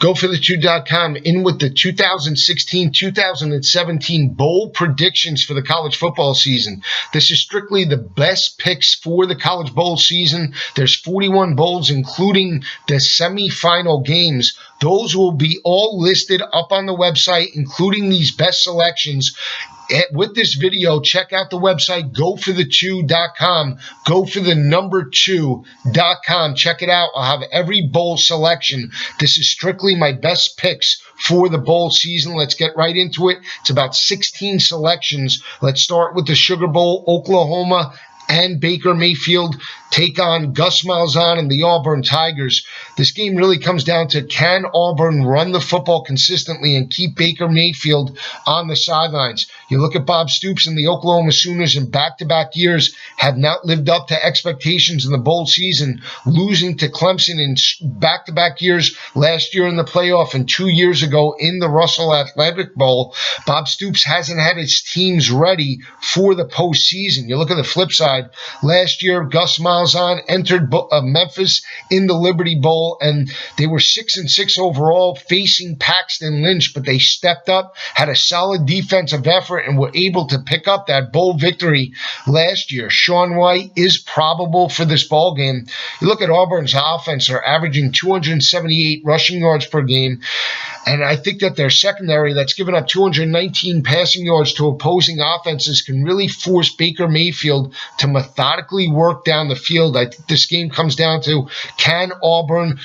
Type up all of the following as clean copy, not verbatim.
GoForThe2.com in with the 2016-2017 bowl predictions for the college football season. This is strictly the best picks for the college bowl season. There's 41 bowls, including the semifinal games. Those will be all listed up on the website, including these best selections. With this video, check out the website, GoForThe2.com, GoForThe2.com. Check it out. I'll have every bowl selection. This is strictly my best picks for the bowl season. Let's get right into it. It's about 16 selections. Let's start with the Sugar Bowl. Oklahoma and Baker Mayfield take on Gus Malzahn and the Auburn Tigers. This game really comes down to, can Auburn run the football consistently and keep Baker Mayfield on the sidelines? You look at Bob Stoops and the Oklahoma Sooners in back-to-back years have not lived up to expectations in the bowl season, losing to Clemson in back-to-back years, last year in the playoff and 2 years ago in the Russell Athletic Bowl. Bob Stoops hasn't had his teams ready for the postseason. You look at the flip side. Last year, Gus Malzahn entered Memphis in the Liberty Bowl, and they were 6-6 overall, facing Paxton Lynch, but they stepped up, had a solid defensive effort, and were able to pick up that bowl victory last year. Sean White is probable for this ball game. You look at Auburn's offense, they're averaging 278 rushing yards per game, and I think that their secondary, that's given up 219 passing yards to opposing offenses, can really force Baker Mayfield to methodically work down the field. I think this game comes down to, can Auburn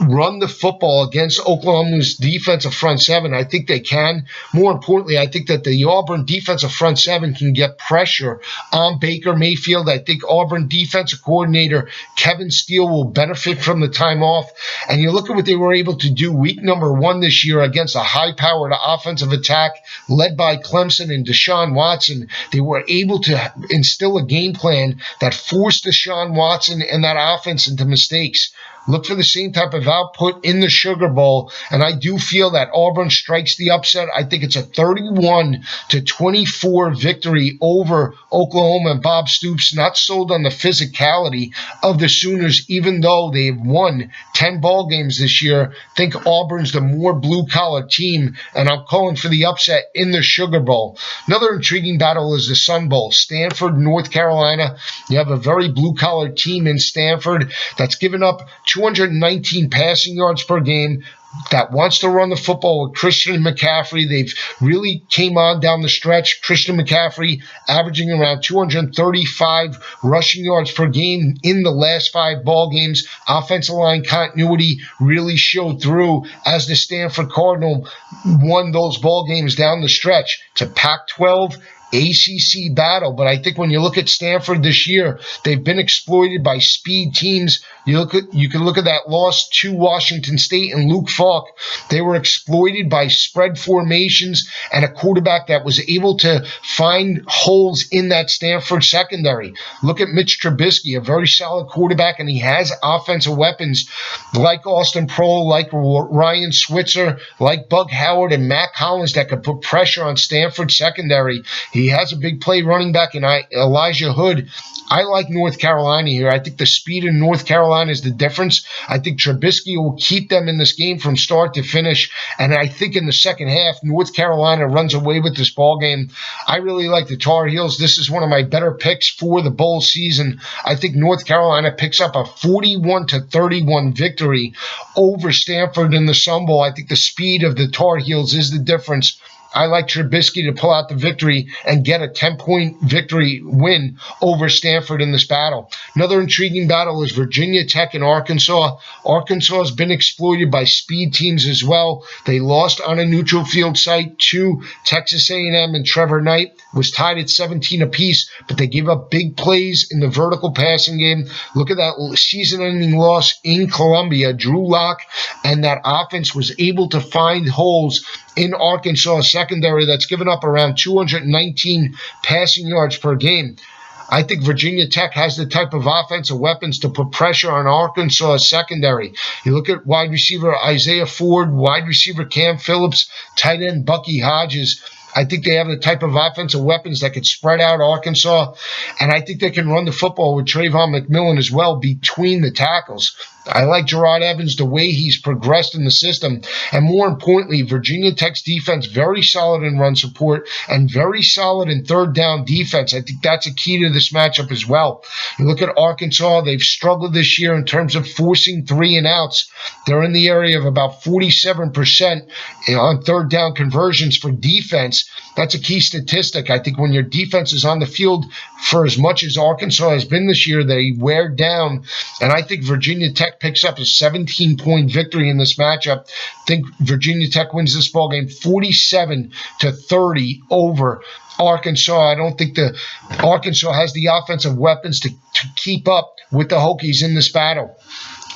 run the football against Oklahoma's defensive front seven? I think they can. More importantly, I think that the Auburn defensive front seven can get pressure on Baker Mayfield. I think Auburn defensive coordinator Kevin Steele will benefit from the time off. And you look at what they were able to do week number 1 this year against a high-powered offensive attack led by Clemson and Deshaun Watson. They were able to instill a game plan that forced Deshaun Watson and that offense into mistakes. Look for the same type of output in the Sugar Bowl, and I do feel that Auburn strikes the upset. I think it's a 31-24 victory over Oklahoma, and Bob Stoops not sold on the physicality of the Sooners, even though they've won 10 ball games this year. I think Auburn's the more blue-collar team, and I'm calling for the upset in the Sugar Bowl. Another intriguing battle is the Sun Bowl. Stanford, North Carolina. You have a very blue-collar team in Stanford that's given up 219 passing yards per game, that wants to run the football with Christian McCaffrey. They've really came on down the stretch. Christian McCaffrey averaging around 235 rushing yards per game in the last 5 ball games. Offensive line continuity really showed through as the Stanford Cardinal won those ball games down the stretch. It's a Pac-12 ACC battle, but I think when you look at Stanford this year, they've been exploited by speed teams. You can look at that loss to Washington State and Luke Falk. They were exploited by spread formations and a quarterback that was able to find holes in that Stanford secondary. Look at Mitch Trubisky, a very solid quarterback, and he has offensive weapons like Austin Proehl, like Ryan Switzer, like Bug Howard and Matt Collins that could put pressure on Stanford secondary. He has a big play running back in Elijah Hood. I like North Carolina here. I think the speed in North Carolina is the difference. I think Trubisky will keep them in this game from start to finish. And I think in the second half, North Carolina runs away with this ball game. I really like the Tar Heels. This is one of my better picks for the bowl season. I think North Carolina picks up a 41-31 victory over Stanford in the Sun Bowl. I think the speed of the Tar Heels is the difference. I like Trubisky to pull out the victory and get a 10-point victory win over Stanford in this battle. Another intriguing battle is Virginia Tech and Arkansas. Arkansas has been exploited by speed teams as well. They lost on a neutral field site to Texas A&M, and Trevor Knight was tied at 17 apiece, but they gave up big plays in the vertical passing game. Look at that season-ending loss in Columbia. Drew Lock and that offense was able to find holes in Arkansas secondary that's given up around 219 passing yards per game. I think Virginia Tech has the type of offensive weapons to put pressure on Arkansas secondary. You look at wide receiver Isaiah Ford, wide receiver Cam Phillips, tight end Bucky Hodges. I think they have the type of offensive weapons that could spread out Arkansas, and I think they can run the football with Trayvon McMillan as well between the tackles. I like Gerard Evans, the way he's progressed in the system. And more importantly, Virginia Tech's defense, very solid in run support and very solid in third down defense. I think that's a key to this matchup as well. You look at Arkansas, they've struggled this year in terms of forcing 3-and-outs. They're in the area of about 47% on third down conversions for defense. That's a key statistic. I think when your defense is on the field for as much as Arkansas has been this year, they wear down. And I think Virginia Tech picks up a 17-point victory in this matchup. I think Virginia Tech wins this ballgame 47-30 over Arkansas. I don't think the Arkansas has the offensive weapons to keep up with the Hokies in this battle.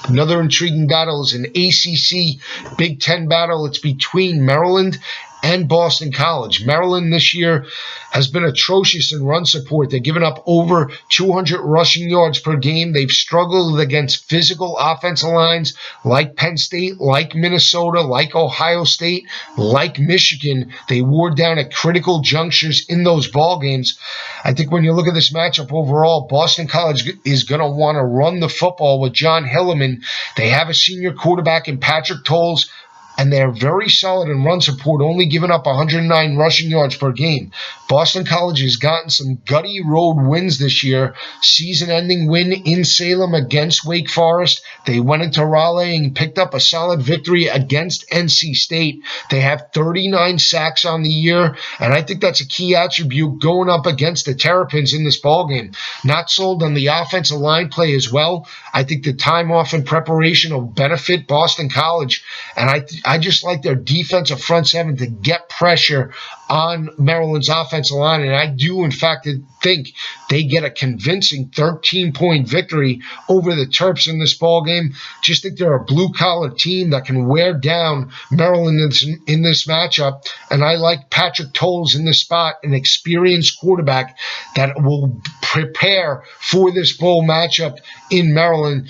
Another intriguing battle is an ACC Big Ten battle. It's between Maryland and Boston College. Maryland this year has been atrocious in run support. They're giving up over 200 rushing yards per game. They've struggled against physical offensive lines like Penn State, like Minnesota, like Ohio State, like Michigan. They wore down at critical junctures in those ball games. I think when you look at this matchup overall, Boston College is going to want to run the football with John Hilliman. They have a senior quarterback in Patrick Tolles, and they're very solid in run support, only giving up 109 rushing yards per game. Boston College has gotten some gutty road wins this year. Season-ending win in Salem against Wake Forest. They went into Raleigh and picked up a solid victory against NC State. They have 39 sacks on the year, and I think that's a key attribute going up against the Terrapins in this ballgame. Not sold on the offensive line play as well. I think the time off in preparation will benefit Boston College, and I just like their defensive front seven to get pressure on Maryland's offensive line, and I do, in fact, think they get a convincing 13-point victory over the Terps in this ballgame. Just think they're a blue-collar team that can wear down Maryland in this matchup, and I like Patrick Tolles in this spot, an experienced quarterback that will prepare for this bowl matchup in Maryland.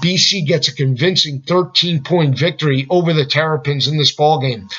BC gets a convincing 13-point victory over the Terrapins in this ballgame.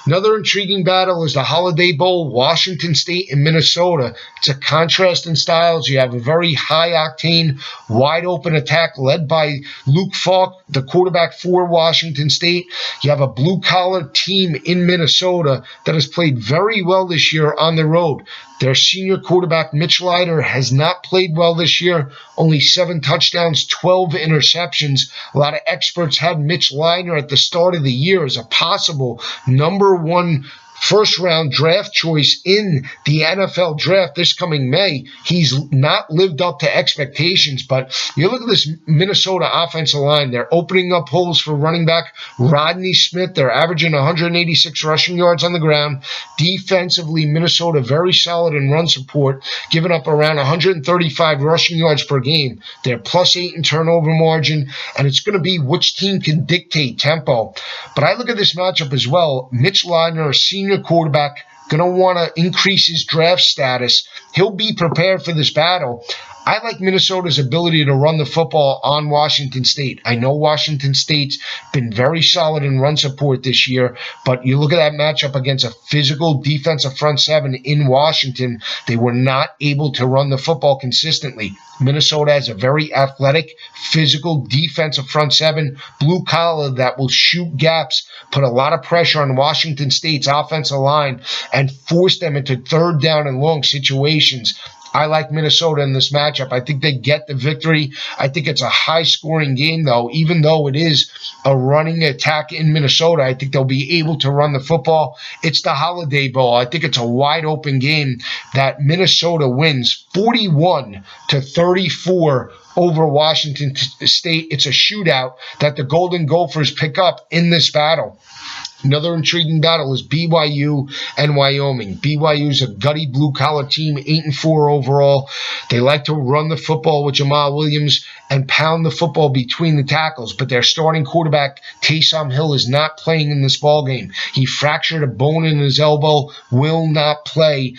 Another intriguing battle is the Holiday Bowl, Washington State and Minnesota. It's a contrast in styles. You have a very high-octane, wide-open attack led by Luke Falk, the quarterback for Washington State. You have a blue-collar team in Minnesota that has played very well this year on the road. Their senior quarterback, Mitch Leiter, has not played well this year. Only 7 touchdowns, 12 interceptions. A lot of experts had Mitch Leiter at the start of the year as a possible number 1 first-round draft choice in the NFL draft this coming May. He's not lived up to expectations, but you look at this Minnesota offensive line. They're opening up holes for running back Rodney Smith. They're averaging 186 rushing yards on the ground. Defensively, Minnesota very solid in run support, giving up around 135 rushing yards per game. They're +8 in turnover margin, and it's going to be which team can dictate tempo. But I look at this matchup as well. Mitch Leiter, a senior quarterback, going to want to increase his draft status. He'll be prepared for this battle. I like Minnesota's ability to run the football on Washington State. I know Washington State's been very solid in run support this year, but you look at that matchup against a physical defensive front seven in Washington, they were not able to run the football consistently. Minnesota has a very athletic, physical defensive front seven, blue collar that will shoot gaps, put a lot of pressure on Washington State's offensive line, and force them into third down and long situations. I like Minnesota in this matchup. I think they get the victory. I think it's a high-scoring game, though. Even though it is a running attack in Minnesota, I think they'll be able to run the football. It's the Holiday Bowl. I think it's a wide-open game that Minnesota wins 41-34 over Washington State. It's a shootout that the Golden Gophers pick up in this battle. Another intriguing battle is BYU and Wyoming. BYU's a gutty blue-collar team, 8-4 overall. They like to run the football with Jamal Williams and pound the football between the tackles, but their starting quarterback, Taysom Hill, is not playing in this ballgame. He fractured a bone in his elbow, will not play.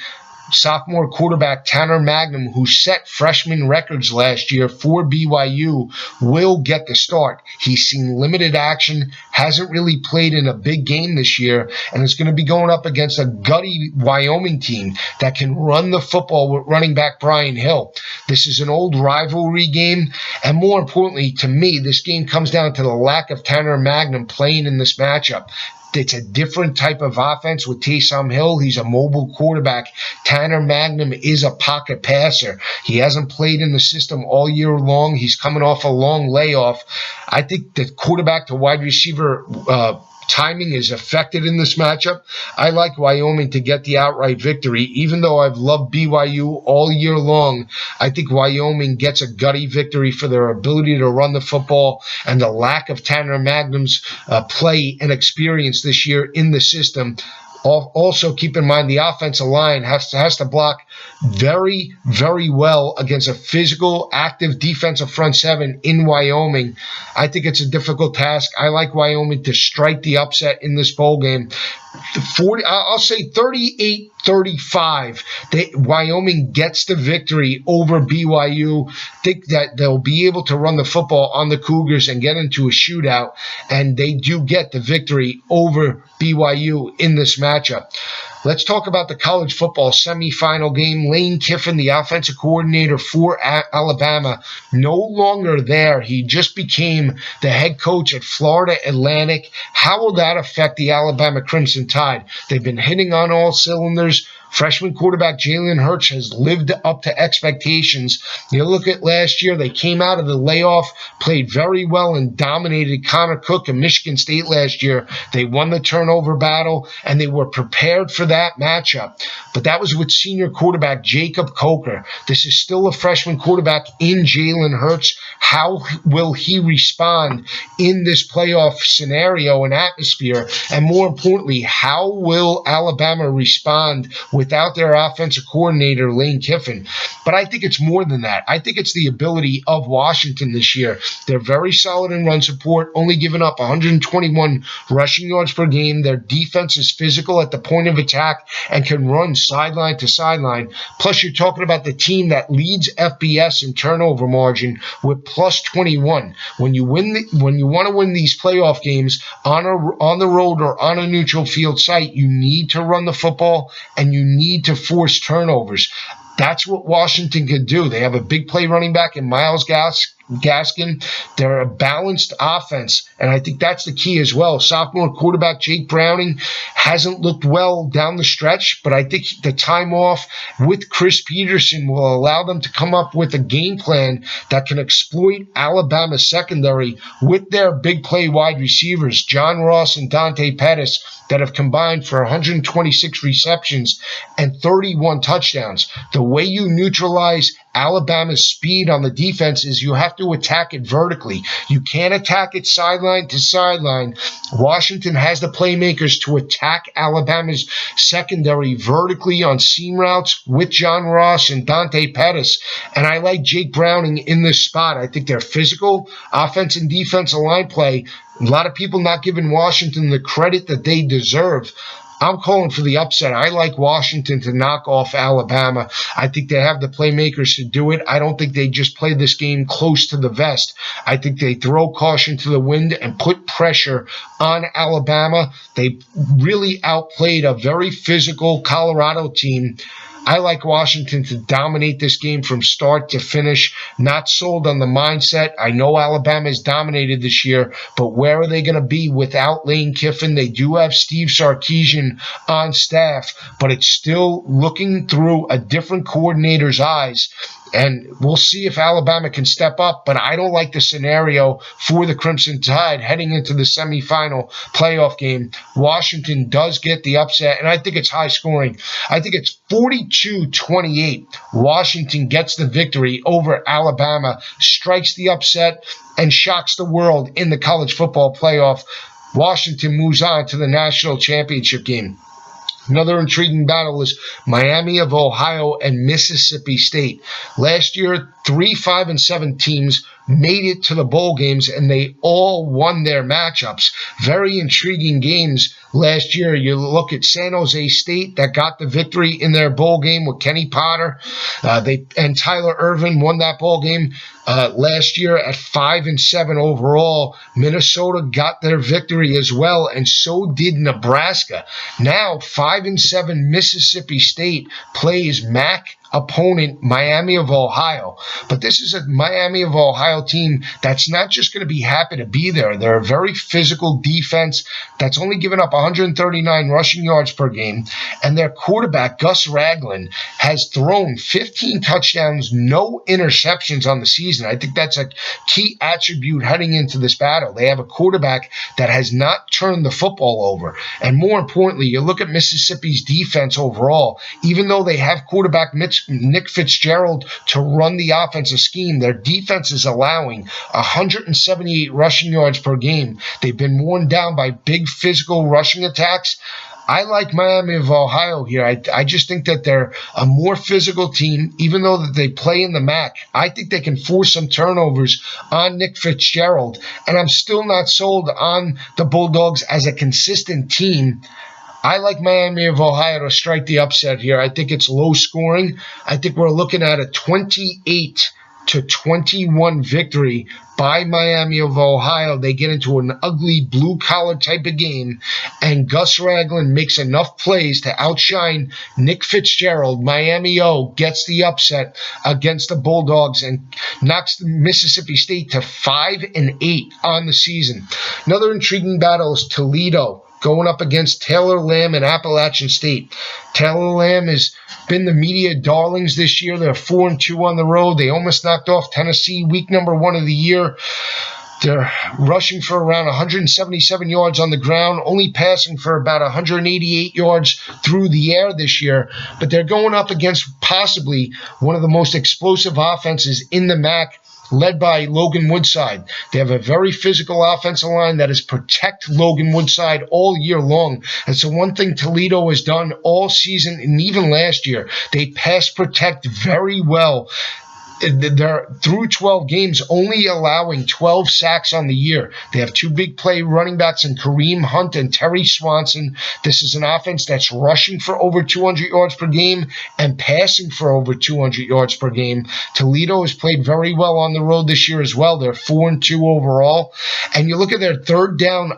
sophomore quarterback Tanner Magnum, who set freshman records last year for BYU, will get the start. He's seen limited action, hasn't really played in a big game this year, and is going to be going up against a gutty Wyoming team that can run the football with running back Brian Hill. This is an old rivalry game, and more importantly to me, this game comes down to the lack of Tanner Magnum playing in this matchup. It's a different type of offense with Taysom Hill. He's a mobile quarterback. Tanner Magnum is a pocket passer. He hasn't played in the system all year long. He's coming off a long layoff. I think the quarterback to wide receiver timing is affected in this matchup. I like Wyoming to get the outright victory. Even though I've loved BYU all year long, I think Wyoming gets a gutty victory for their ability to run the football and the lack of Tanner Magnum's play and experience this year in the system. Also, keep in mind the offensive line has to block very, very well against a physical, active defensive front seven in Wyoming. I think it's a difficult task. I like Wyoming to strike the upset in this bowl game. I'll say 38-35. Wyoming gets the victory over BYU. Think that they'll be able to run the football on the Cougars and get into a shootout, and they do get the victory over BYU in this matchup. Let's talk about the college football semifinal game. Lane Kiffin, the offensive coordinator for Alabama, no longer there. He just became the head coach at Florida Atlantic. How will that affect the Alabama Crimson Tide? They've been hitting on all cylinders. Freshman quarterback Jalen Hurts has lived up to expectations. You look at last year, they came out of the layoff, played very well, and dominated Connor Cook and Michigan State last year. They won the turnover battle, and they were prepared for that matchup. But that was with senior quarterback Jacob Coker. This is still a freshman quarterback in Jalen Hurts. How will he respond in this playoff scenario and atmosphere? And more importantly, how will Alabama respond without their offensive coordinator, Lane Kiffin? But I think it's more than that. I think it's the ability of Washington this year. They're very solid in run support, only giving up 121 rushing yards per game. Their defense is physical at the point of attack and can run sideline to sideline. Plus, you're talking about the team that leads FBS in turnover margin with plus 21. When you want to win these playoff games on the road or on a neutral field site, you need to run the football and you need to force turnovers. That's what Washington can do. They have a big play running back in Myles Gaskin. They're a balanced offense, and I think that's the key as well. Sophomore quarterback Jake Browning hasn't looked well down the stretch, but I think the time off with Chris Peterson will allow them to come up with a game plan that can exploit Alabama's secondary with their big play wide receivers, John Ross and Dante Pettis, that have combined for 126 receptions and 31 touchdowns. The way you neutralize Alabama's speed on the defense is you have to attack it vertically. You can't attack it sideline to sideline. Washington has the playmakers to attack Alabama's secondary vertically on seam routes with John Ross and Dante Pettis. And I like Jake Browning in this spot. I think their physical offense and defensive line play, a lot of people not giving Washington the credit that they deserve. I'm calling for the upset. I like Washington to knock off Alabama. I think they have the playmakers to do it. I don't think they just play this game close to the vest. I think they throw caution to the wind and put pressure on Alabama. They really outplayed a very physical Colorado team. I like Washington to dominate this game from start to finish. Not sold on the mindset. I know Alabama is dominated this year, but where are they going to be without Lane Kiffin? They do have Steve Sarkisian on staff, but it's still looking through a different coordinator's eyes. And we'll see if Alabama can step up, but I don't like the scenario for the Crimson Tide heading into the semifinal playoff game. Washington does get the upset, and I think it's high scoring. I think it's 42-28. Washington gets the victory over Alabama, strikes the upset, and shocks the world in the college football playoff. Washington moves on to the national championship game. Another intriguing battle is Miami of Ohio and Mississippi State. Last year, 3 5-7 teams made it to the bowl games, and they all won their matchups. Very intriguing games last year. You look at San Jose State that got the victory in their bowl game with Kenny Potter. And Tyler Irvin won that bowl game last year at 5-7 overall. Minnesota got their victory as well, and so did Nebraska. Now 5-7 Mississippi State plays MAC opponent Miami of Ohio. But this is a Miami of Ohio team that's not just going to be happy to be there. They're a very physical defense that's only given up 139 rushing yards per game. And their quarterback, Gus Ragland, has thrown 15 touchdowns, no interceptions on the season. I think that's a key attribute heading into this battle. They have a quarterback that has not turned the football over. And more importantly, you look at Mississippi's defense overall, even though they have quarterback Nick Fitzgerald to run the offensive scheme, their defense is allowing 178 rushing yards per game. They've been worn down by big physical rushing attacks. I like Miami of Ohio here. I just think that they're a more physical team, even though that they play in the MAC. I think they can force some turnovers on Nick Fitzgerald, and I'm still not sold on the Bulldogs as a consistent team. I like Miami of Ohio to strike the upset here. I think it's low scoring. I think we're looking at a 28-21 victory by Miami of Ohio. They get into an ugly blue-collar type of game, and Gus Ragland makes enough plays to outshine Nick Fitzgerald. Miami O gets the upset against the Bulldogs and knocks Mississippi State to 5-8 on the season. Another intriguing battle is Toledo going up against Taylor Lamb and Appalachian State. Taylor Lamb has been the media darlings this year. They're 4-2 on the road. They almost knocked off Tennessee week number 1 of the year. They're rushing for around 177 yards on the ground, only passing for about 188 yards through the air this year. But they're going up against possibly one of the most explosive offenses in the MAC, led by Logan Woodside. They have a very physical offensive line that is protect Logan Woodside all year long. And so one thing Toledo has done all season and even last year, they pass protect very well. They're through 12 games, only allowing 12 sacks on the year. They have 2 big play running backs in Kareem Hunt and Terry Swanson. This is an offense that's rushing for over 200 yards per game and passing for over 200 yards per game. Toledo has played very well on the road this year as well. They're 4-2 overall. And you look at their third down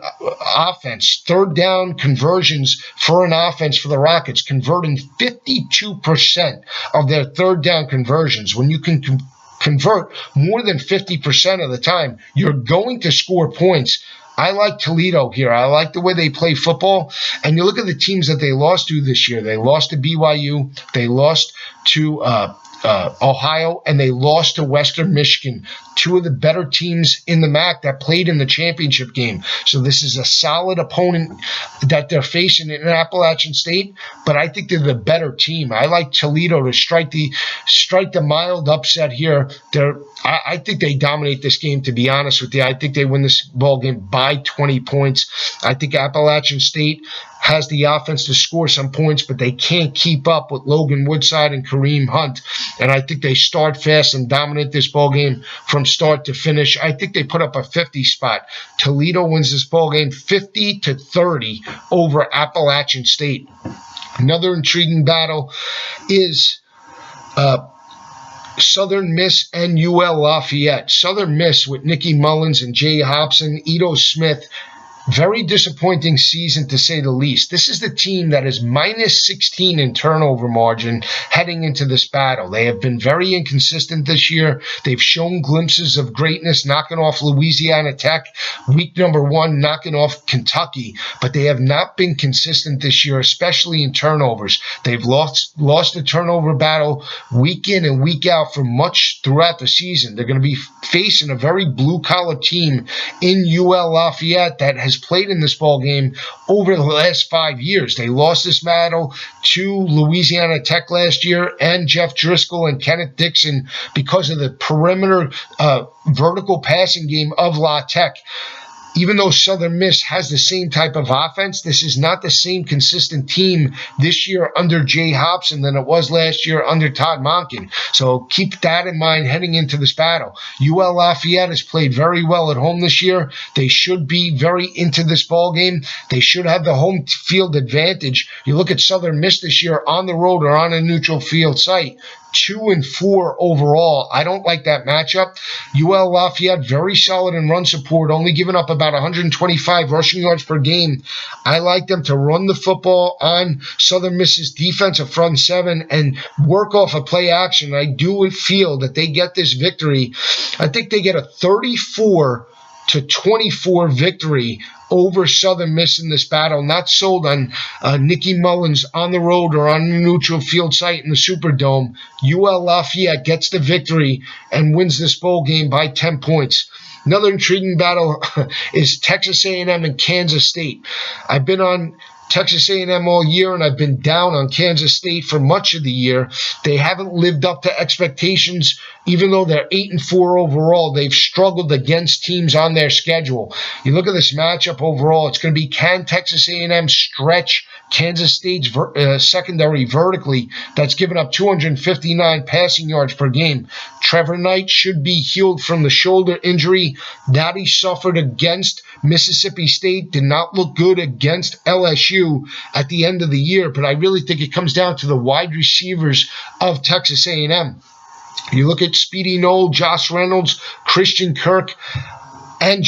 offense, third down conversions for an offense for the Rockets, converting 52% of their third down conversions. When you can convert more than 50% of the time, you're going to score points. I like Toledo here. I like the way they play football. And you look at the teams that they lost to this year. They lost to BYU. They lost to Ohio, and they lost to Western Michigan, 2 of the better teams in the MAC that played in the championship game. So this is a solid opponent that they're facing in Appalachian State, but I think they're the better team. I like Toledo to strike the mild upset here. I think they dominate this game, to be honest with you. I think they win this ball game by 20 points. I think Appalachian State has the offense to score some points, but they can't keep up with Logan Woodside and Kareem Hunt. And I think they start fast and dominate this ball game from start to finish. I think they put up a 50 spot. Toledo wins this ball game 50-30 over Appalachian State. Another intriguing battle is Southern Miss and UL Lafayette. Southern Miss with Nicky Mullins and Jay Hobson, Ito Smith. Very disappointing season, to say the least. This is the team that is minus 16 in turnover margin heading into this battle. They have been very inconsistent this year. They've shown glimpses of greatness, knocking off Louisiana Tech, week number 1, knocking off Kentucky, but they have not been consistent this year, especially in turnovers. They've lost the turnover battle week in and week out for much throughout the season. They're going to be facing a very blue-collar team in UL Lafayette that has played in this ball game over the last 5 years. They lost this battle to Louisiana Tech last year and Jeff Driscoll and Kenneth Dixon because of the perimeter vertical passing game of La Tech. even though Southern Miss has the same type of offense, this is not the same consistent team this year under Jay Hobson than it was last year under Todd Monken. So keep that in mind heading into this battle. UL Lafayette has played very well at home this year. They should be very into this ball game. They should have the home field advantage. You look at Southern Miss this year on the road or on a neutral field site. 2-4 overall. I don't like that matchup. UL Lafayette, very solid in run support, only giving up about 125 rushing yards per game. I like them to run the football on Southern Miss's defensive front seven and work off a play action. I do feel that they get this victory. I think they get a 34-24 victory over Southern Miss in this battle. Not sold on Nicky Mullins on the road or on a neutral field site in the Superdome. UL Lafayette gets the victory and wins this bowl game by 10 points. Another intriguing battle is Texas A&M and Kansas State. I've been on Texas A&M all year, and I've been down on Kansas State for much of the year. They haven't lived up to expectations. Even though they're 8-4 overall, they've struggled against teams on their schedule. You look at this matchup overall, it's going to be, can Texas A&M stretch Kansas State's secondary vertically that's given up 259 passing yards per game? Trevor Knight should be healed from the shoulder injury that he suffered against Mississippi State. Did not look good against LSU at the end of the year, but I really think it comes down to the wide receivers of Texas A&M. You look at Speedy Noel, Josh Reynolds, Christian Kirk, and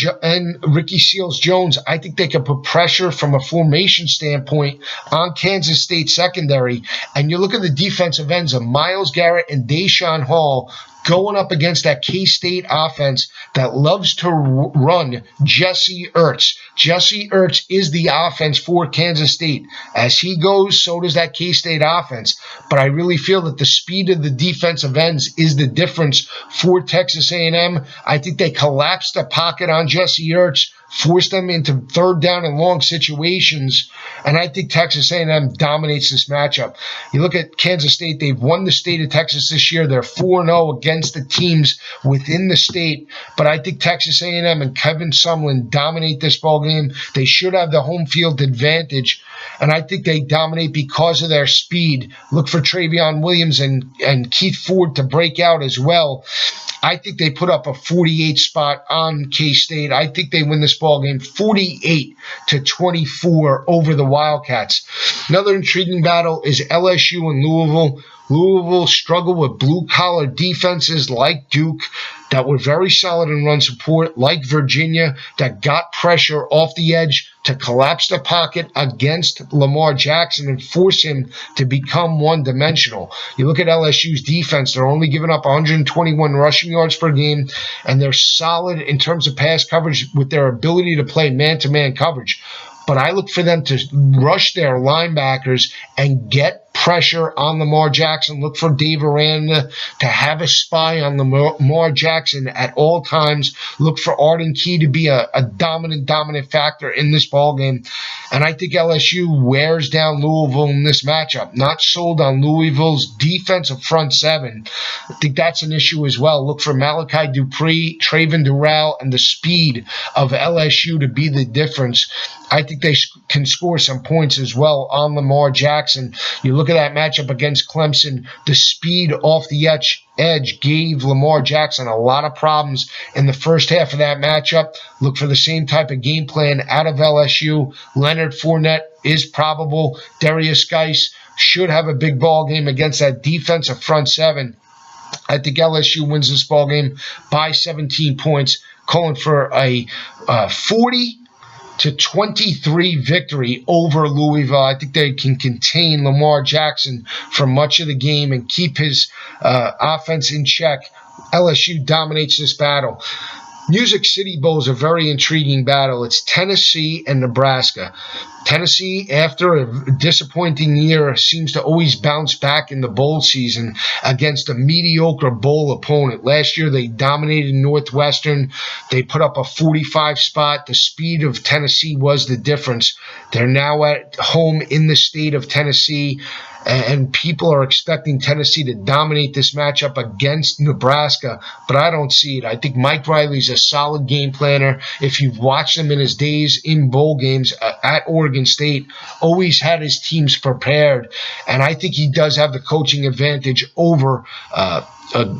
Ricky Seals-Jones. I think they can put pressure from a formation standpoint on Kansas State secondary. And you look at the defensive ends of Myles Garrett and Deshaun Hall going up against that K-State offense that loves to run Jesse Ertz. Jesse Ertz is the offense for Kansas State. As he goes, so does that K-State offense. But I really feel that the speed of the defensive ends is the difference for Texas A&M. I think they collapse the pocket on Jesse Ertz, force them into third down and long situations, and I think Texas A&M dominates this matchup. You look at Kansas State, they've won the state of Texas this year. They're 4-0 against the teams within the state, but I think Texas A&M and Kevin Sumlin dominate this ball game. They should have the home field advantage, and I think they dominate because of their speed. Look for Travion Williams and Keith Ford to break out as well. I think they put up a 48 spot on K-State. I think they win this ball game 48-24 over the Wildcats. Another intriguing battle is LSU and Louisville. Louisville struggled with blue-collar defenses like Duke that were very solid in run support, like Virginia, that got pressure off the edge to collapse the pocket against Lamar Jackson and force him to become one-dimensional. You look at LSU's defense, they're only giving up 121 rushing yards per game, and they're solid in terms of pass coverage with their ability to play man-to-man coverage. But I look for them to rush their linebackers and get pressure on Lamar Jackson. Look for Dave Aranda to have a spy on Lamar Jackson at all times. Look for Arden Key to be a dominant factor in this ballgame. And I think LSU wears down Louisville in this matchup. Not sold on Louisville's defensive front seven. I think that's an issue as well. Look for Malachi Dupree, Traven Durrell, and the speed of LSU to be the difference. I think they can score some points as well on Lamar Jackson. You look at that matchup against Clemson, the speed off the edge gave Lamar Jackson a lot of problems in the first half of that matchup. Look for the same type of game plan out of LSU. Leonard Fournette is probable. Darius Geis should have a big ball game against that defensive front seven. I think LSU wins this ball game by 17 points, calling for a 40-23 victory over Louisville. I think they can contain Lamar Jackson for much of the game and keep his offense in check. LSU dominates this battle. Music City Bowl is a very intriguing battle. It's Tennessee and Nebraska. Tennessee, after a disappointing year, seems to always bounce back in the bowl season against a mediocre bowl opponent. Last year, they dominated Northwestern. They put up a 45 spot. The speed of Tennessee was the difference. They're now at home in the state of Tennessee. and people are expecting Tennessee to dominate this matchup against Nebraska, but I don't see it. I think Mike Riley's a solid game planner. If you've watched him in his days in bowl games at Oregon State, always had his teams prepared, and I think he does have the coaching advantage over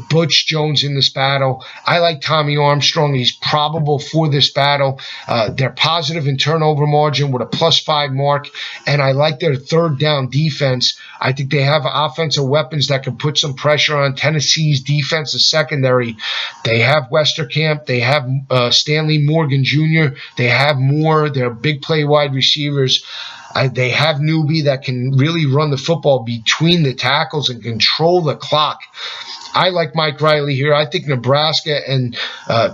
Butch Jones in this battle. I like Tommy Armstrong. He's probable for this battle. They're positive in turnover margin with a +5 mark, and I like their third down defense. I think they have offensive weapons that can put some pressure on Tennessee's defensive secondary. They have Westerkamp. They have Stanley Morgan Jr. They have Moore. They're big play wide receivers. They have Newby that can really run the football between the tackles and control the clock. I like Mike Riley here. I think Nebraska and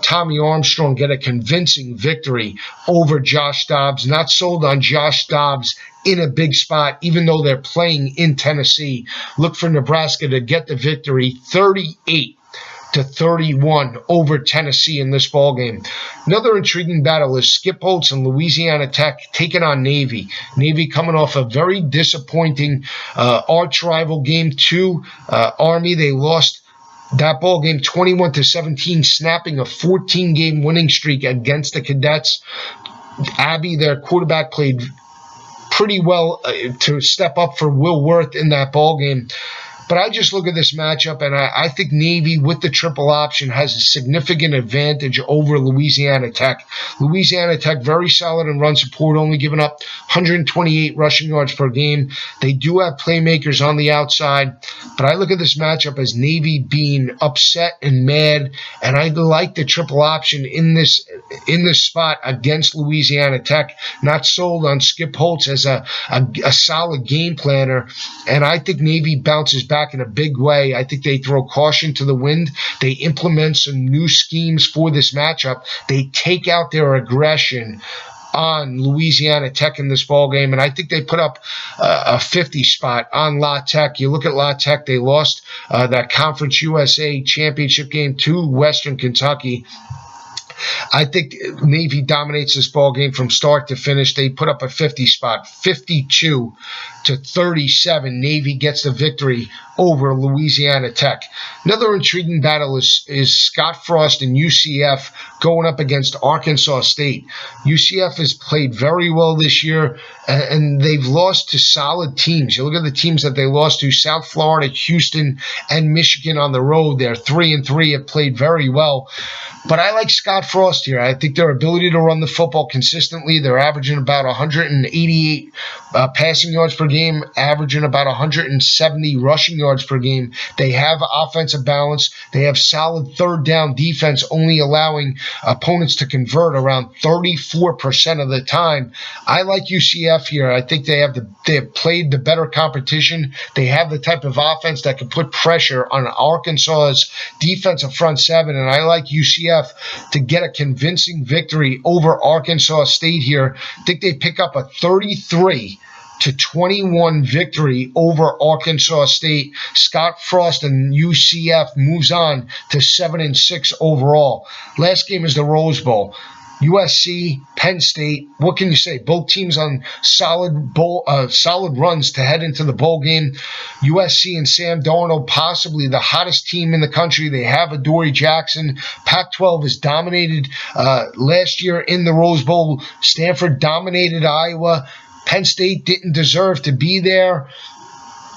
Tommy Armstrong get a convincing victory over Josh Dobbs. Not sold on Josh Dobbs in a big spot, even though they're playing in Tennessee. Look for Nebraska to get the victory 38-31 over Tennessee in this ballgame. Another intriguing battle is Skip Holtz and Louisiana Tech taking on Navy. Navy coming off a very disappointing arch rival game to Army. They lost that ball game 21-17, snapping a 14-game winning streak against the Cadets. Abby, their quarterback, played pretty well to step up for Will Worth in that ball game. But I just look at this matchup, and I think Navy with the triple option has a significant advantage over Louisiana Tech. Louisiana Tech, very solid in run support, only giving up 128 rushing yards per game. They do have playmakers on the outside, but I look at this matchup as Navy being upset and mad, and I like the triple option in this spot against Louisiana Tech. Not sold on Skip Holtz as a solid game planner, and I think Navy bounces back in a big way. I think they throw caution to the wind. They implement some new schemes for this matchup. They take out their aggression on Louisiana Tech in this ball game, and I think they put up a 50 spot on La Tech. You look at La Tech, they lost that Conference USA championship game to Western Kentucky. I think Navy dominates this ball game from start to finish. They put up a 50 spot, 52-37. Navy gets the victory over Louisiana Tech. Another intriguing battle is Scott Frost and UCF going up against Arkansas State. UCF has played very well this year, and they've lost to solid teams. You look at the teams that they lost to: South Florida, Houston, and Michigan on the road. They're 3-3, have played very well. But I like Scott Frost here. I think their ability to run the football consistently. They're averaging about 188 passing yards per game, averaging about 170 rushing yards per game. They have offensive balance. They have solid third down defense, only allowing opponents to convert around 34% of the time. I like UCF here. I think they have played the better competition. They have the type of offense that can put pressure on Arkansas's defensive front seven, and I like UCF to get a convincing victory over Arkansas State here. I think they pick up a 33-21 victory over Arkansas State. Scott Frost and UCF moves on to 7-6 overall. Last game is the Rose Bowl. USC, Penn State. What can you say? Both teams on solid runs to head into the bowl game. USC and Sam Darnold, possibly the hottest team in the country. They have Adoree Jackson. Pac-12 has dominated last year in the Rose Bowl. Stanford dominated Iowa. Penn State didn't deserve to be there.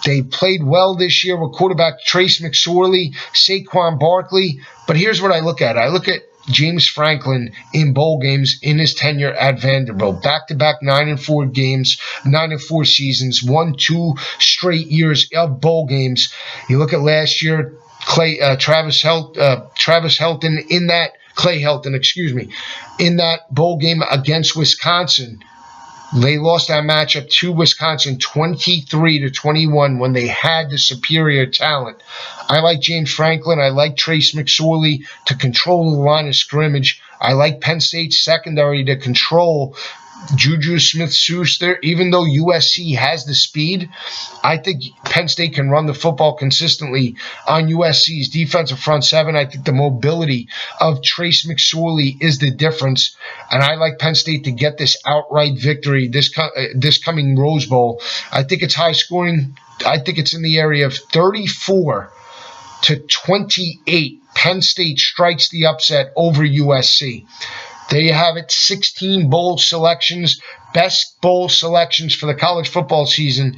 They played well this year with quarterback Trace McSorley, Saquon Barkley. But here's what I look at. I look at James Franklin in bowl games in his tenure at Vanderbilt. Back-to-back 9-4 games, 9-4 seasons, won 2 straight years of bowl games. You look at last year, Travis Helton in that bowl game against Wisconsin. They lost that matchup to Wisconsin 23-21 when they had the superior talent. I like James Franklin. I like Trace McSorley to control the line of scrimmage. I like Penn State's secondary to control Juju Smith-Schuster, even though USC has the speed, I think Penn State can run the football consistently on USC's defensive front seven. I think the mobility of Trace McSorley is the difference, and I like Penn State to get this outright victory this coming Rose Bowl. I think it's high scoring. I think it's in the area of 34-28. Penn State strikes the upset over USC. There you have it, 16 bowl selections, best bowl selections for the college football season.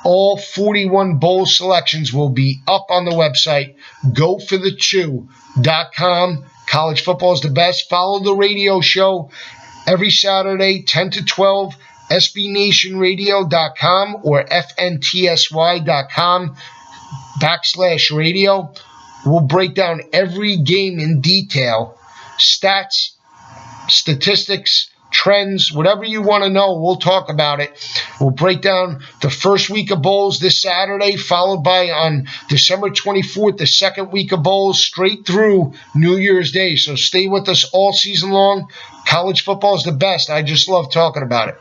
All 41 bowl selections will be up on the website, goforthechew.com. College football is the best. Follow the radio show every Saturday, 10 to 12, sbnationradio.com or fntsy.com/radio. We'll break down every game in detail, stats, statistics, trends, whatever you want to know, we'll talk about it. We'll break down the first week of bowls this Saturday, followed by on December 24th, the second week of bowls, straight through New Year's Day. So stay with us all season long. College football is the best. I just love talking about it.